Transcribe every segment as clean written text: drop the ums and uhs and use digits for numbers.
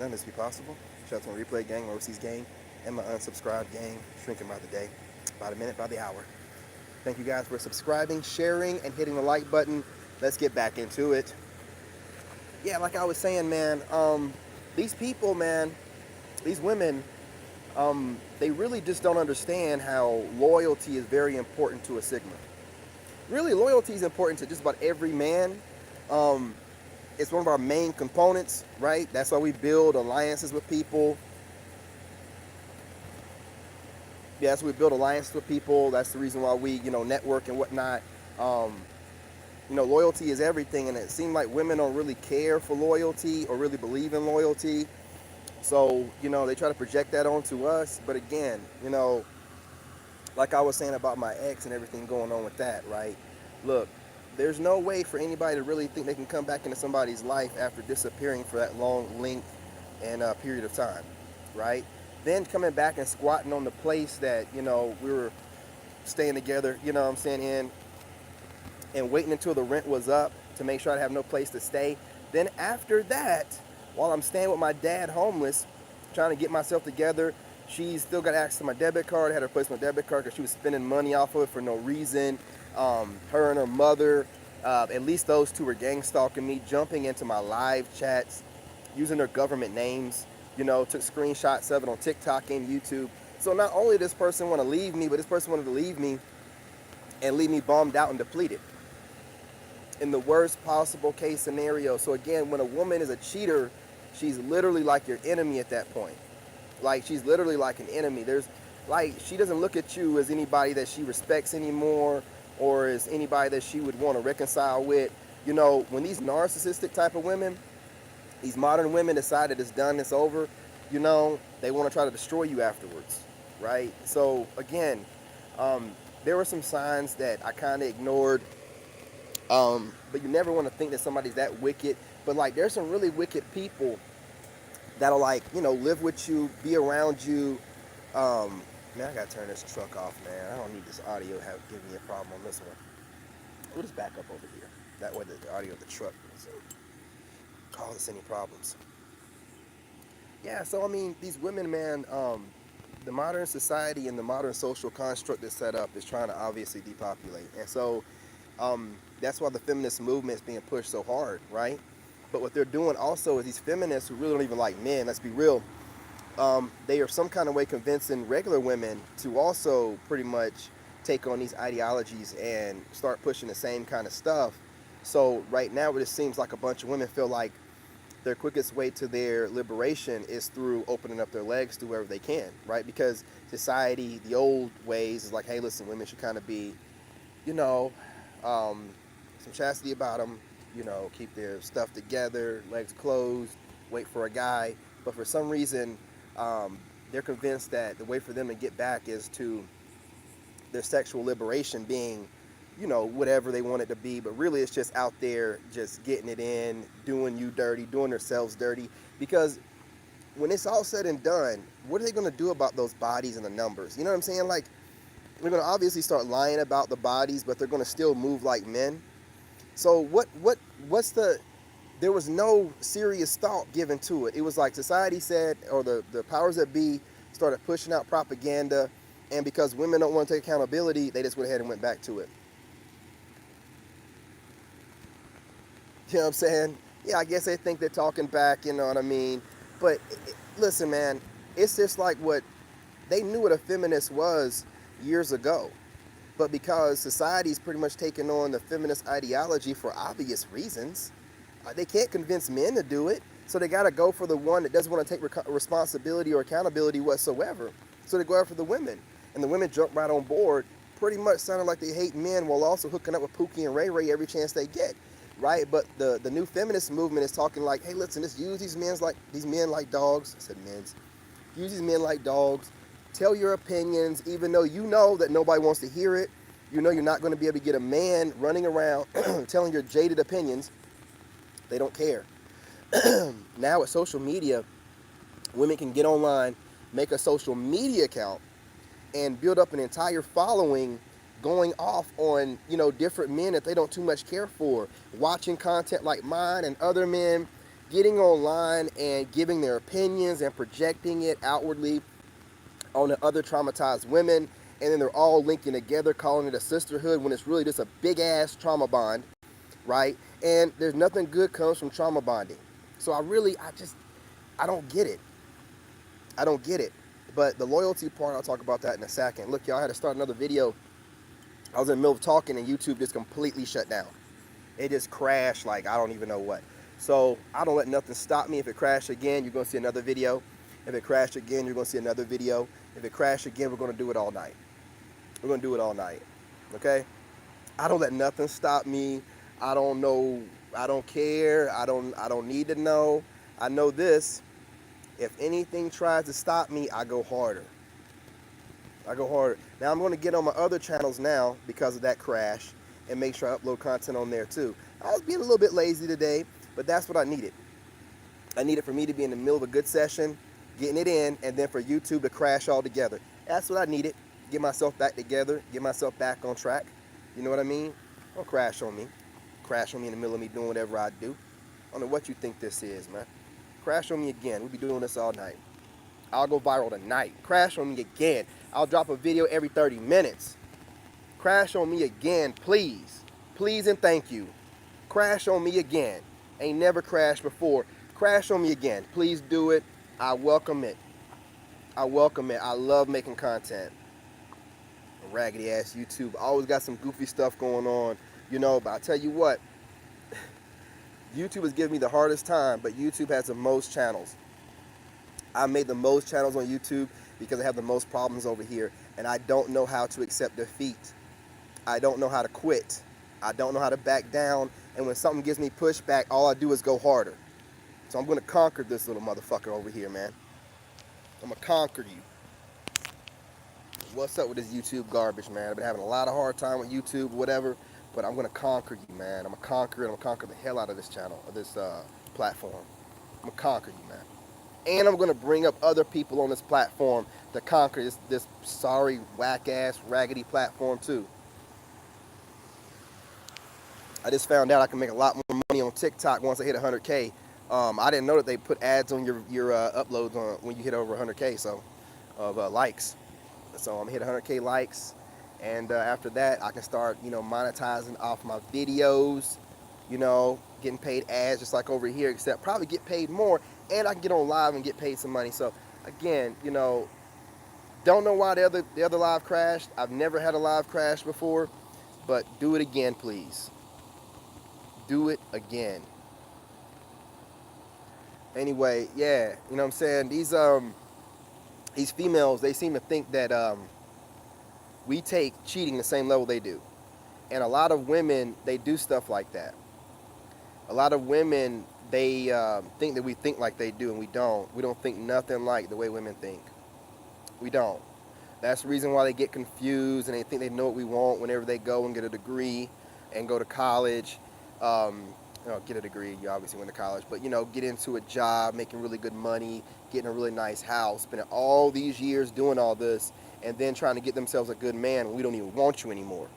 None of this be possible. Shout out to my replay gang, my overseas gang, and my unsubscribed gang, shrinking by the day, by the minute, by the hour. Thank you guys for subscribing, sharing, and hitting the like button. Let's get back into it. Yeah, like I was saying, man, these people, man, these women, they really just don't understand how loyalty is very important to a Sigma. Really, loyalty is important to just about every man. Um, it's one of our main components, right? That's why we build alliances with people. Yeah, that's why we build alliances with people. That's the reason why we, network and whatnot. Um, loyalty is everything, and it seems like women don't really care for loyalty or really believe in loyalty. So, they try to project that onto us. But again, like I was saying about my ex and everything going on with that, right? Look, there's no way for anybody to really think they can come back into somebody's life after disappearing for that long length and period of time, right? Then coming back and squatting on the place that, we were staying together, what I'm saying, in, and waiting until the rent was up to make sure I have no place to stay. Then after that, while I'm staying with my dad homeless, trying to get myself together, she's still got access to my debit card. I had her place my debit card because she was spending money off of it for no reason. Her and her mother, at least those two, were gang stalking me, jumping into my live chats, using their government names, took screenshots of it on TikTok and YouTube. So not only did this person want to leave me, but this person wanted to leave me and leave me bummed out and depleted in the worst possible case scenario. So again, when a woman is a cheater, she's literally like your enemy at that point. Like, she's literally like an enemy. She doesn't look at you as anybody that she respects anymore, or as anybody that she would want to reconcile with. When these narcissistic type of women, these modern women decide that it's done, it's over, they want to try to destroy you afterwards, right? So again, there were some signs that I kind of ignored, but you never want to think that somebody's that wicked. But there's some really wicked people that'll live with you, be around you. Man, I gotta turn this truck off, man. I don't need this audio giving me a problem on this one. We'll just back up over here. That way the audio of the truck doesn't cause us any problems. Yeah, so I mean, these women, man, the modern society and the modern social construct that's set up is trying to obviously depopulate. And so that's why the feminist movement is being pushed so hard, right? But what they're doing also is these feminists who really don't even like men, let's be real, they are some kind of way convincing regular women to also pretty much take on these ideologies and start pushing the same kind of stuff. So right now it just seems like a bunch of women feel like their quickest way to their liberation is through opening up their legs to wherever they can, right? Because society, the old ways, is like, hey, listen, women should kind of be, some chastity about them, keep their stuff together, legs closed, wait for a guy. But for some reason, they're convinced that the way for them to get back is to their sexual liberation being, whatever they want it to be. But really, it's just out there just getting it in, doing you dirty, doing themselves dirty. Because when it's all said and done, what are they going to do about those bodies and the numbers? You know what I'm saying? Like, they're going to obviously start lying about the bodies, but they're going to still move like men. So there was no serious thought given to it. It was like society said, or the powers that be started pushing out propaganda, and because women don't want to take accountability, they just went ahead and went back to it. You know what I'm saying? Yeah, I guess they think they're talking back, you know what I mean? But listen, man, it's just like what they knew what a feminist was years ago. But because society's pretty much taken on the feminist ideology for obvious reasons, they can't convince men to do it. So they got to go for the one that doesn't want to take responsibility or accountability whatsoever. So they go after the women. And the women jump right on board, pretty much sounding like they hate men while also hooking up with Pookie and Ray Ray every chance they get, right? But the new feminist movement is talking like, hey, listen, just use these men like dogs. I said men's. Use these men like dogs. Tell your opinions, even though you know that nobody wants to hear it. You know you're not going to be able to get a man running around telling your jaded opinions. They don't care. Now with social media, women can get online, make a social media account, and build up an entire following going off on, different men that they don't too much care for, watching content like mine and other men, getting online and giving their opinions and projecting it outwardly on the other traumatized women, and then they're all linking together, calling it a sisterhood when it's really just a big ass trauma bond, right? And there's nothing good comes from trauma bonding. So I don't get it. I don't get it. But the loyalty part, I'll talk about that in a second. Look, y'all, I had to start another video. I was in the middle of talking and YouTube just completely shut down. It just crashed like I don't even know what. So I don't let nothing stop me. If it crashed again, you're going to see another video. If it crashed again, you're going to see another video. If it crashed again, we're going to do it all night. We're going to do it all night. Okay? I don't let nothing stop me. I don't know. I don't care. I don't need to know. I know this. If anything tries to stop me, I go harder. I go harder. Now I'm going to get on my other channels now because of that crash and make sure I upload content on there too. I was being a little bit lazy today, but that's what I needed. I needed for me to be in the middle of a good session, getting it in, and then for YouTube to crash all together. That's what I needed. Get myself back together, get myself back on track. You know what I mean? Don't crash on me. Crash on me in the middle of me doing whatever I do. I don't know what you think this is, man. Crash on me again. We'll be doing this all night. I'll go viral tonight. Crash on me again. I'll drop a video every 30 minutes. Crash on me again, please. Please and thank you. Crash on me again. Ain't never crashed before. Crash on me again. Please do it. I welcome it. I welcome it. I love making content. Raggedy ass YouTube. Always got some goofy stuff going on, you know, but I tell you what, YouTube has given me the hardest time, but YouTube has the most channels. I made the most channels on YouTube because I have the most problems over here, and I don't know how to accept defeat. I don't know how to quit. I don't know how to back down, and when something gives me pushback, all I do is go harder. So I'm going to conquer this little motherfucker over here, man. I'm going to conquer you. What's up with this YouTube garbage, man? I've been having a lot of hard time with YouTube, whatever, but I'm going to conquer you, man. I'm going to conquer it. I'm going to conquer the hell out of this channel, or this platform. I'm going to conquer you, man. And I'm going to bring up other people on this platform to conquer this sorry, whack-ass, raggedy platform, too. I just found out I can make a lot more money on TikTok once I hit 100K. I didn't know that they put ads on your uploads on when you hit over 100K of likes. So I'm hit 100K likes, and after that I can start, you know, monetizing off my videos, you know, getting paid ads just like over here, except probably get paid more, and I can get on live and get paid some money. So again, you know, don't know why the other live crashed. I've never had a live crash before, but do it again, please. Do it again. Anyway, yeah, you know what I'm saying? These females, they seem to think that we take cheating the same level they do. And a lot of women, they do stuff like that. A lot of women, they think that we think like they do, and we don't. We don't think nothing like the way women think. We don't. That's the reason why they get confused and they think they know what we want whenever they go and get a degree and go to college. You know, get a degree, you obviously went to college, but, you know, get into a job, making really good money, getting a really nice house, spending all these years doing all this, and then trying to get themselves a good man when we don't even want you anymore.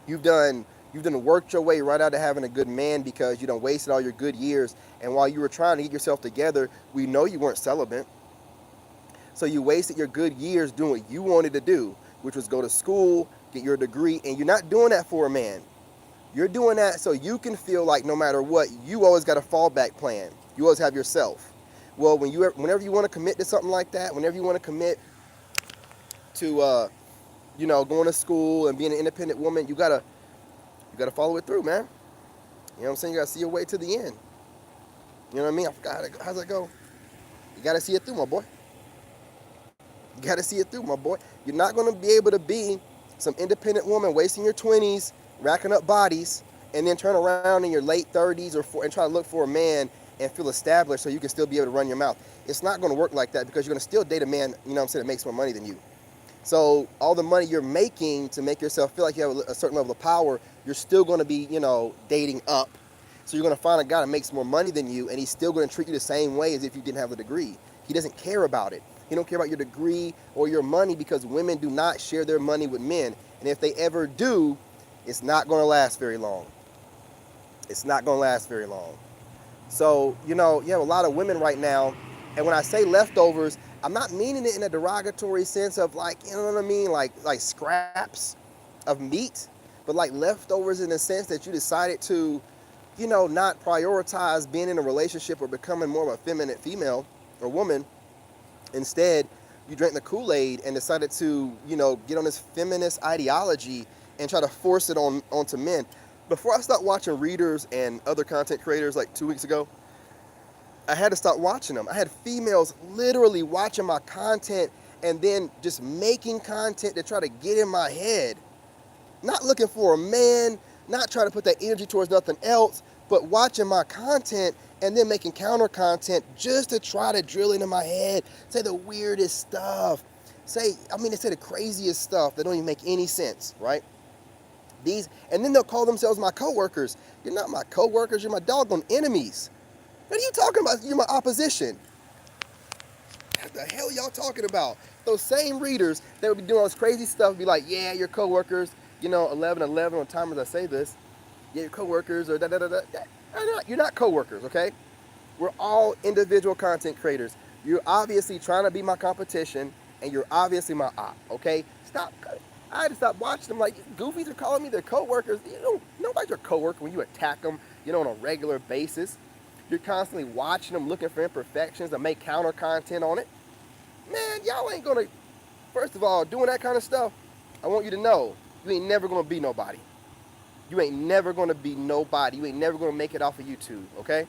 You've done worked your way right out of having a good man because you done wasted all your good years, and while you were trying to get yourself together, we know you weren't celibate. So you wasted your good years doing what you wanted to do, which was go to school, get your degree, and you're not doing that for a man. You're doing that so you can feel like no matter what, you always got a fallback plan. You always have yourself. Well, whenever you want to commit to something like that, whenever you want to commit to, you know, going to school and being an independent woman, you gotta follow it through, man. You know what I'm saying? You gotta see your way to the end. You know what I mean? I forgot how's that go? You gotta see it through, my boy. You gotta see it through, my boy. You're not gonna be able to be some independent woman wasting your 20s, racking up bodies, and then turn around in your late 30s and try to look for a man and feel established so you can still be able to run your mouth. It's not going to work like that because you're going to still date a man, you know what I'm saying, that makes more money than you. So all the money you're making to make yourself feel like you have a certain level of power, you're still going to be, you know, dating up. So you're going to find a guy that makes more money than you, and he's still going to treat you the same way as if you didn't have the degree. He doesn't care about it. He don't care about your degree or your money because women do not share their money with men. And if they ever do, it's not going to last very long. It's not going to last very long. So, you know, you have a lot of women right now, and when I say leftovers, I'm not meaning it in a derogatory sense of like, you know what I mean, like scraps of meat, but like leftovers in the sense that you decided to, you know, not prioritize being in a relationship or becoming more of a feminine female or woman. Instead, you drank the Kool-Aid and decided to, you know, get on this feminist ideology and try to force it onto men. Before I stopped watching readers and other content creators like 2 weeks ago, I had to stop watching them. I had females literally watching my content and then just making content to try to get in my head. Not looking for a man, not trying to put that energy towards nothing else, but watching my content and then making counter content just to try to drill into my head, say the weirdest stuff. They say the craziest stuff that don't even make any sense, right? And then they'll call themselves my coworkers. You're not my coworkers, you're my doggone enemies. What are you talking about? You're my opposition. What the hell y'all talking about? Those same readers that would be doing all this crazy stuff be like, yeah, your coworkers, you know, 11:11 on time as I say this. Yeah, your coworkers or da da da da. You're not coworkers, okay? We're all individual content creators. You're obviously trying to be my competition, and you're obviously my op, okay? Stop. I had to stop watching them. Like, goofies are calling me their coworkers. You know, nobody's your coworker when you attack them, you know, on a regular basis. You're constantly watching them, looking for imperfections to make counter content on it. Man, y'all ain't gonna. First of all, doing that kind of stuff, I want you to know, you ain't never gonna be nobody. You ain't never gonna be nobody. You ain't never gonna make it off of YouTube, okay?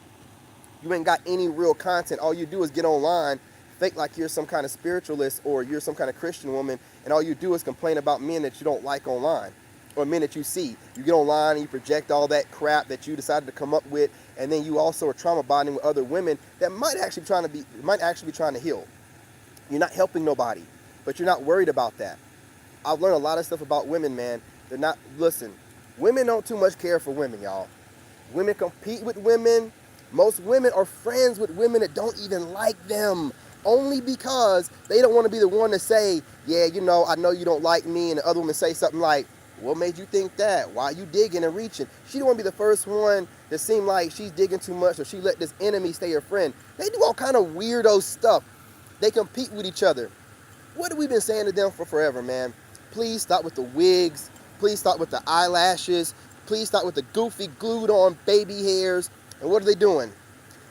You ain't got any real content. All you do is get online, fake like you're some kind of spiritualist or you're some kind of Christian woman, and all you do is complain about men that you don't like online or men that you see. You get online and you project all that crap that you decided to come up with, and then you also are trauma bonding with other women that might actually be trying to heal. You're not helping nobody, but you're not worried about that. I've learned a lot of stuff about women, man. Listen, women don't too much care for women, y'all. Women compete with women. Most women are friends with women that don't even like them, only because they don't want to be the one to say, yeah, you know, I know you don't like me, and the other woman say something like, what made you think that? Why are you digging and reaching? She don't want to be the first one that seem like she's digging too much or she let this enemy stay her friend. They do all kind of weirdo stuff. They compete with each other. What have we been saying to them for forever, man? Please stop with the wigs. Please stop with the eyelashes. Please stop with the goofy glued on baby hairs. And what are they doing?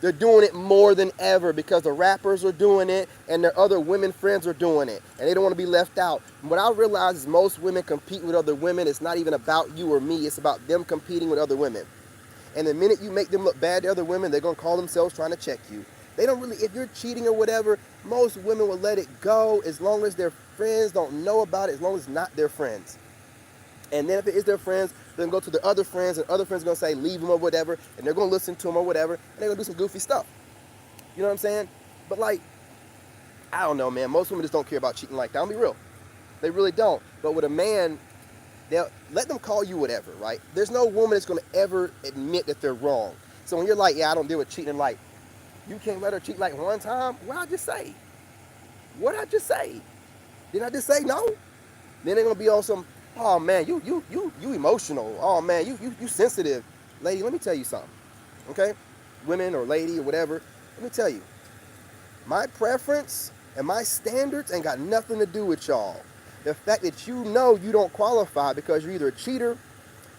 They're doing it more than ever because the rappers are doing it and their other women friends are doing it. And they don't want to be left out. And what I realize is most women compete with other women. It's not even about you or me. It's about them competing with other women. And the minute you make them look bad to other women, they're going to call themselves trying to check you. They don't really, if you're cheating or whatever, most women will let it go as long as their friends don't know about it, as long as it's not their friends. And then if it is their friends, they're going to go to their other friends, and other friends are going to say, leave them or whatever, and they're going to listen to them or whatever, and they're going to do some goofy stuff. You know what I'm saying? But like, I don't know, man. Most women just don't care about cheating like that. I'll be real. They really don't. But with a man, they'll let them call you whatever, right? There's no woman that's going to ever admit that they're wrong. So when you're like, yeah, I don't deal with cheating, like, you can't let her cheat like one time? What did I just say? What did I just say? Didn't I just say no? Then they're going to be on some, oh man, you emotional. Oh man, you sensitive. Lady, let me tell you something, okay? Women or lady or whatever, let me tell you. My preference and my standards ain't got nothing to do with y'all. The fact that you know you don't qualify because you're either a cheater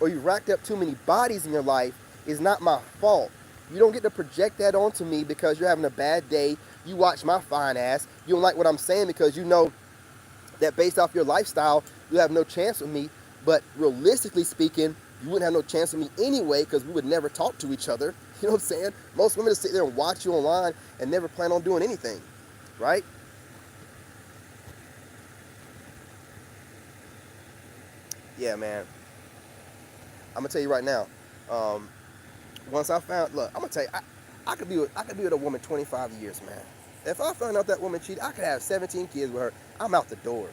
or you racked up too many bodies in your life is not my fault. You don't get to project that onto me because you're having a bad day. You watch my fine ass. You don't like what I'm saying because you know that based off your lifestyle, you have no chance with me. But realistically speaking, you wouldn't have no chance with me anyway because we would never talk to each other. You know what I'm saying? Most women just sit there and watch you online and never plan on doing anything, right? Yeah, man. I'm gonna tell you right now. Once I found, look, I'm gonna tell you, I could be with a woman 25 years, man. If I found out that woman cheated, I could have 17 kids with her. I'm out the door.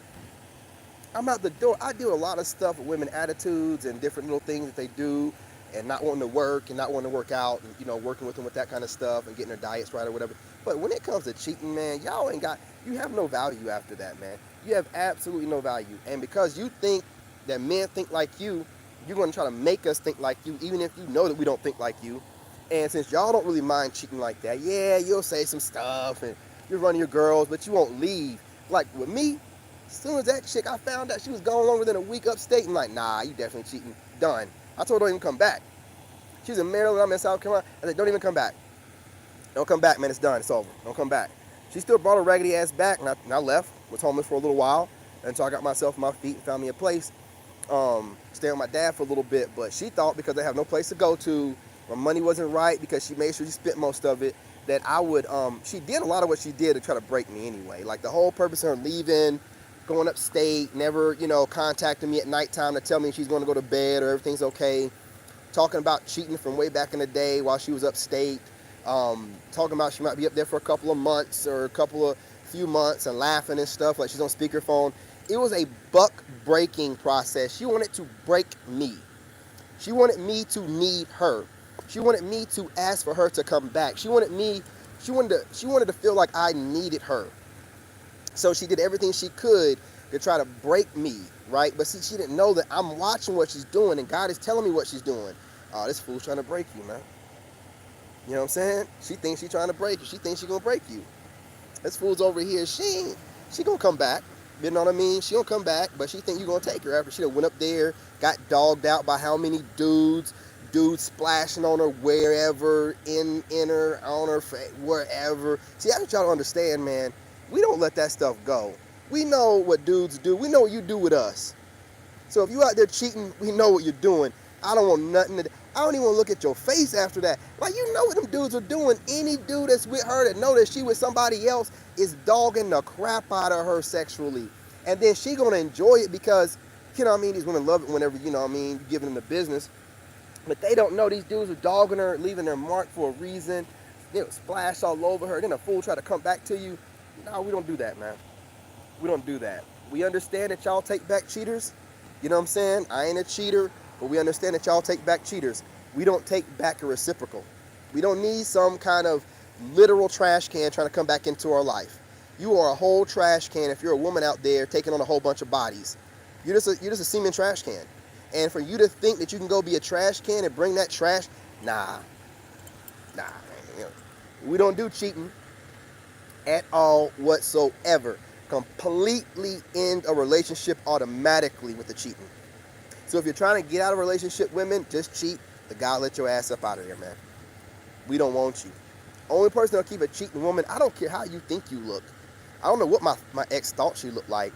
I'm out the door. I do a lot of stuff with women attitudes and different little things that they do and not wanting to work and not wanting to work out and, you know, working with them with that kind of stuff and getting their diets right or whatever. But when it comes to cheating, man, you have no value after that, man. You have absolutely no value. And because you think that men think like you, you're going to try to make us think like you, even if you know that we don't think like you. And since y'all don't really mind cheating like that, yeah, you'll say some stuff and you'll run your girls, but you won't leave. Like with me, as soon as that chick, I found out she was gone longer than a week upstate, I'm like, nah, you definitely cheating. Done. I told her don't even come back. She was in Maryland, I'm in South Carolina. I said, don't even come back. Don't come back, man. It's done. It's over. Don't come back. She still brought her raggedy ass back, and I left. Was homeless for a little while until I got myself on my feet and found me a place. Stayed with my dad for a little bit, but she thought because I have no place to go to, my money wasn't right because she made sure she spent most of it, that I would, she did a lot of what she did to try to break me anyway. Like the whole purpose of her leaving, going upstate, never, contacting me at nighttime to tell me she's going to go to bed or everything's okay. Talking about cheating from way back in the day while she was upstate. Talking about she might be up there for a couple of months or few months and laughing and stuff like she's on speakerphone. It was a buck breaking process. She wanted to break me. She wanted me to need her. She wanted me to ask for her to come back. She wanted to feel like I needed her. So she did everything she could to try to break me, right? But see, she didn't know that I'm watching what she's doing and God is telling me what she's doing. Oh, this fool's trying to break you, man. You know what I'm saying? She thinks she's trying to break you. She thinks she's going to break you. This fool's over here. She going to come back. You know what I mean? She don't come back, but she think you going to take her after she done went up there, got dogged out by how many dudes splashing on her wherever, in her, on her face, wherever. See, I want y'all to understand, man, we don't let that stuff go. We know what dudes do. We know what you do with us. So if you out there cheating, we know what you're doing. I don't want nothing to... I don't even want to look at your face after that. Like, you know what them dudes are doing. Any dude that's with her that know that she with somebody else is dogging the crap out of her sexually. And then she going to enjoy it because, you know what I mean, these women love it whenever, you know what I mean, you're giving them the business. But they don't know these dudes are dogging her, leaving their mark for a reason. They'll splash all over her. Then a fool try to come back to you. No, we don't do that, man. We don't do that. We understand that y'all take back cheaters. You know what I'm saying? I ain't a cheater. But we understand that y'all take back cheaters. We don't take back a reciprocal. We don't need some kind of literal trash can trying to come back into our life. You are a whole trash can if you're a woman out there taking on a whole bunch of bodies. You're just a semen trash can. And for you to think that you can go be a trash can and bring that trash, nah. We don't do cheating at all whatsoever. Completely end a relationship automatically with the cheating. So if you're trying to get out of a relationship, women, just cheat. The guy let your ass up out of there, man. We don't want you. Only person that'll keep a cheating woman, I don't care how you think you look. I don't know what my ex thought she looked like.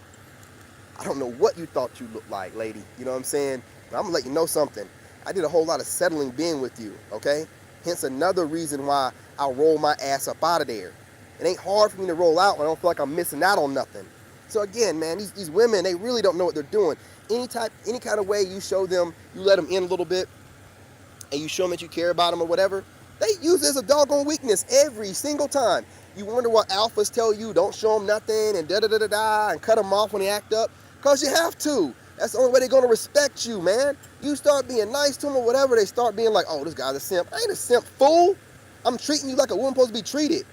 I don't know what you thought you looked like, lady. You know what I'm saying? But I'm going to let you know something. I did a whole lot of settling being with you, okay? Hence another reason why I'll roll my ass up out of there. It ain't hard for me to roll out when I don't feel like I'm missing out on nothing. So again, man, these women, they really don't know what they're doing. Any kind of way you show them, you let them in a little bit, and you show them that you care about them or whatever, they use it as a doggone weakness every single time. You wonder what alphas tell you, don't show them nothing, and da-da-da-da-da, and cut them off when they act up, because you have to. That's the only way they're going to respect you, man. You start being nice to them or whatever, they start being like, oh, this guy's a simp. I ain't a simp, fool. I'm treating you like a woman supposed to be treated.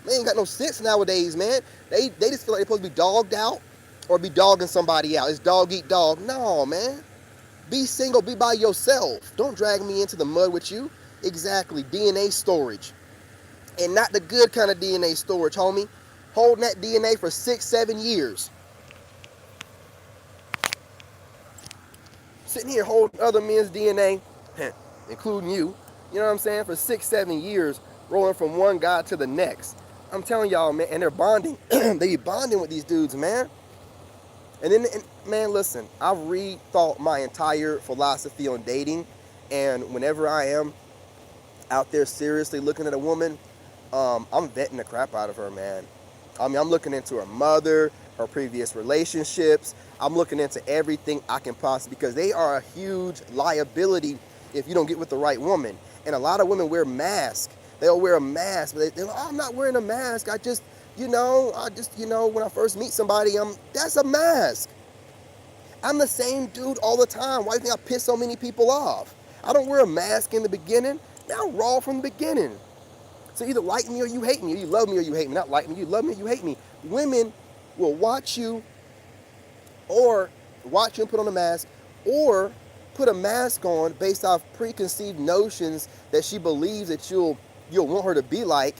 They ain't got no sense nowadays, man. They just feel like they're supposed to be dogged out or be dogging somebody out. It's dog eat dog. No, man. Be single. Be by yourself. Don't drag me into the mud with you. Exactly. DNA storage. And not the good kind of DNA storage, homie. Holding that DNA for 6-7 years. Sitting here holding other men's DNA, including you, you know what I'm saying, for 6-7 years, rolling from one guy to the next. I'm telling y'all, man, and they're bonding. They be bonding with these dudes, man. And then, man, listen, I've rethought my entire philosophy on dating. And whenever I am out there seriously looking at a woman, I'm vetting the crap out of her, man. I mean, I'm looking into her mother, her previous relationships. I'm looking into everything I can possibly, because they are a huge liability if you don't get with the right woman. And a lot of women wear masks. They'll wear a mask, but they're like, oh, I'm not wearing a mask. I just, when I first meet somebody, that's a mask. I'm the same dude all the time. Why do you think I piss so many people off? I don't wear a mask in the beginning. Now I'm raw from the beginning. So either like me or you hate me, or you love me or you hate me. Not like me, you love me or you hate me. Women will watch you and put on a mask, or put a mask on based off preconceived notions that she believes that you'll want her to be like,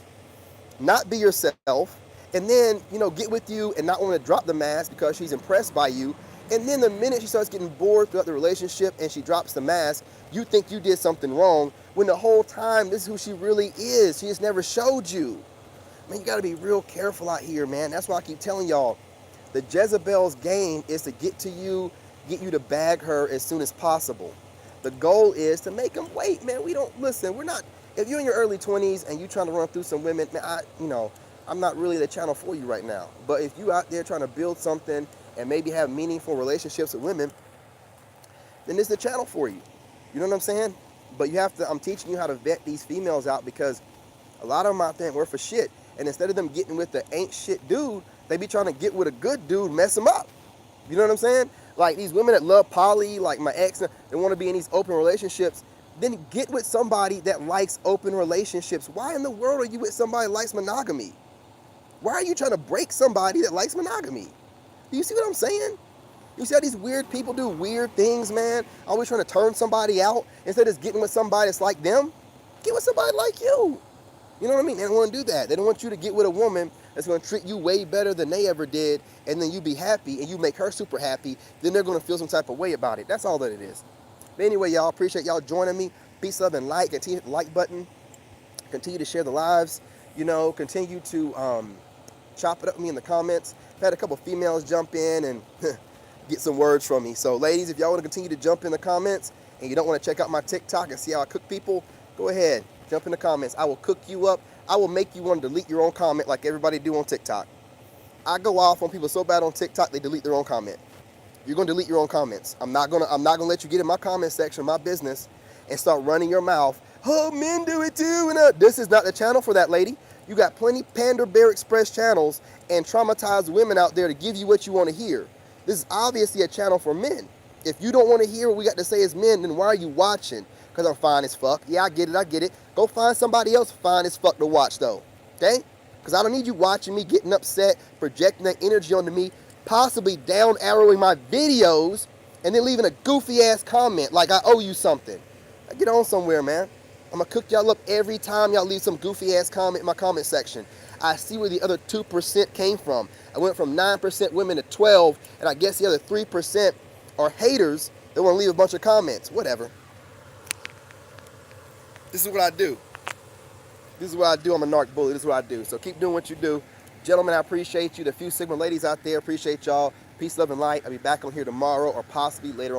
not be yourself, and then, get with you and not want to drop the mask because she's impressed by you. And then the minute she starts getting bored throughout the relationship and she drops the mask, you think you did something wrong, when the whole time this is who she really is. She just never showed you. Man, you got to be real careful out here, man. That's why I keep telling y'all, the Jezebel's game is to get you to bag her as soon as possible. The goal is to make them wait, man. We're not, if you're in your early 20s and you're trying to run through some women, man, I'm not really the channel for you right now. But if you out there trying to build something and maybe have meaningful relationships with women, then this is the channel for you. You know what I'm saying? But I'm teaching you how to vet these females out, because a lot of them out there ain't worth for shit. And instead of them getting with the ain't shit dude, they be trying to get with a good dude, mess them up. You know what I'm saying? Like these women that love poly, like my ex, they want to be in these open relationships. Then get with somebody that likes open relationships. Why in the world are you with somebody that likes monogamy? Why are you trying to break somebody that likes monogamy? Do you see what I'm saying? You see how these weird people do weird things, man? Always trying to turn somebody out instead of just getting with somebody that's like them. Get with somebody like you. You know what I mean? They don't want to do that. They don't want you to get with a woman that's going to treat you way better than they ever did, and then you be happy and you make her super happy. Then they're going to feel some type of way about it. That's all that it is. But anyway, y'all, appreciate y'all joining me. Peace, love, and light. Continue to hit the like button. Continue to share the lives. Continue to chop it up with me in the comments. I've had a couple females jump in and get some words from me. So, ladies, if y'all want to continue to jump in the comments and you don't want to check out my TikTok and see how I cook people, go ahead. Jump in the comments. I will cook you up. I will make you want to delete your own comment like everybody do on TikTok. I go off on people so bad on TikTok they delete their own comment. You're gonna delete your own comments. I'm not gonna let you get in my comment section of my business and start running your mouth. Oh, men do it too. And this is not the channel for that, lady. You got plenty Panda Bear Express channels and traumatized women out there to give you what you want to hear. This is obviously a channel for men. If you don't want to hear what we got to say as men, then why are you watching? Because I'm fine as fuck. Yeah, I get it. Go find somebody else fine as fuck to watch, though. Okay? Because I don't need you watching me, getting upset, projecting that energy onto me, possibly down arrowing my videos, and then leaving a goofy ass comment like I owe you something. Get on somewhere, man. I'm going to cook y'all up every time y'all leave some goofy ass comment in my comment section. I see where the other 2% came from. I went from 9% women to 12%, and I guess the other 3% are haters that want to leave a bunch of comments. Whatever. This is what I do. I'm a narc bully. This is what I do. So keep doing what you do. Gentlemen, I appreciate you. The few Sigma ladies out there, appreciate y'all. Peace, love, and light. I'll be back on here tomorrow or possibly later on.